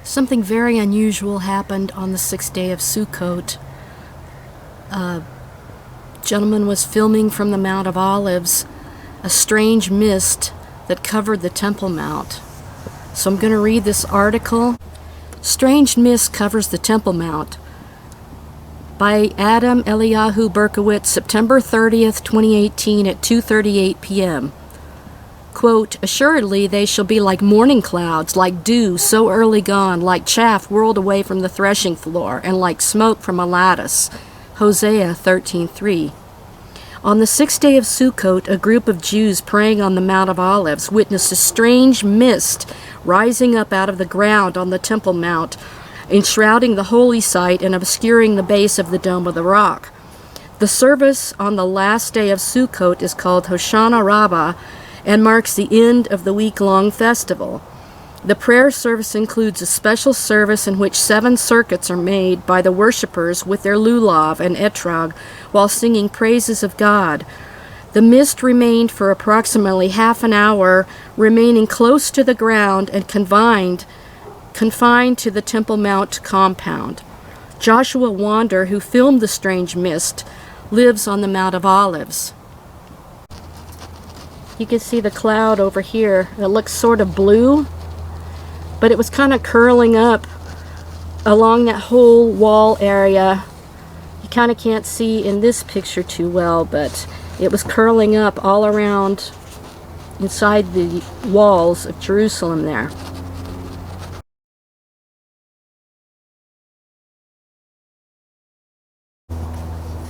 Something very unusual happened on the 6th day of Sukkot. A gentleman was filming from the Mount of Olives a strange mist that covered the Temple Mount. So I'm going to read this article. Strange Mist Covers the Temple Mount by Adam Eliyahu Berkowitz, September 30th, 2018 at 2:38 p.m. Quote, assuredly they shall be like morning clouds, like dew so early gone, like chaff whirled away from the threshing floor, and like smoke from a lattice. Hosea 13:3. On the 6th day of Sukkot, a group of Jews praying on the Mount of Olives witnessed a strange mist rising up out of the ground on the Temple Mount, enshrouding the holy site and obscuring the base of the Dome of the Rock. The service on the last day of Sukkot is called Hoshana Rabbah and marks the end of the week-long festival. The prayer service includes a special service in which 7 circuits are made by the worshipers with their lulav and etrog while singing praises of God. The mist remained for approximately half an hour, remaining close to the ground and confined to the Temple Mount compound. Joshua Wander, who filmed the strange mist, lives on the Mount of Olives. You can see the cloud over here. It looks sort of blue, but it was kind of curling up along that whole wall area. You kind of can't see in this picture too well, but it was curling up all around inside the walls of Jerusalem there.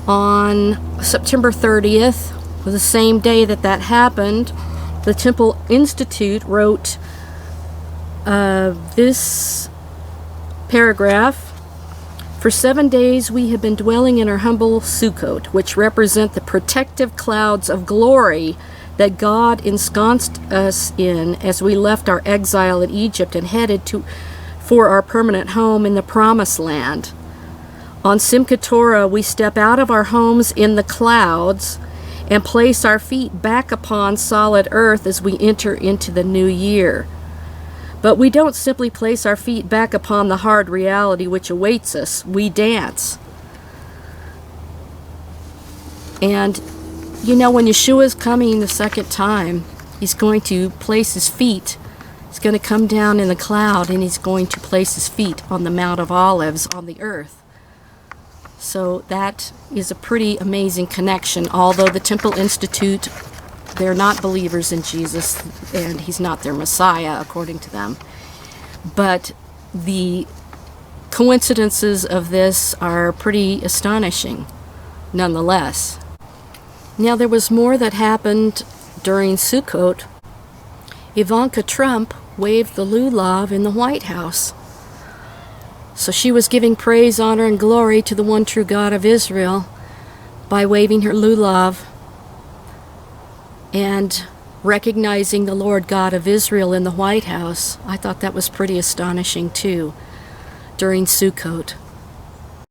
On September 30th, the same day that happened, the Temple Institute wrote this paragraph. For 7 days we have been dwelling in our humble Sukkot, which represent the protective clouds of glory that God ensconced us in as we left our exile in Egypt and headed for our permanent home in the Promised Land. On Simchat Torah, we step out of our homes in the clouds and place our feet back upon solid earth as we enter into the new year. But we don't simply place our feet back upon the hard reality which awaits us. We dance. And you know, when Yeshua's coming the second time, he's going to place his feet. He's going to come down in the cloud and he's going to place his feet on the Mount of Olives on the earth. So that is a pretty amazing connection. Although the Temple Institute, they're not believers in Jesus and he's not their Messiah according to them. But the coincidences of this are pretty astonishing nonetheless. Now there was more that happened during Sukkot. Ivanka Trump waved the lulav in the White House. So she was giving praise, honor, and glory to the one true God of Israel by waving her lulav and recognizing the Lord God of Israel in the White House. I thought that was pretty astonishing too during Sukkot.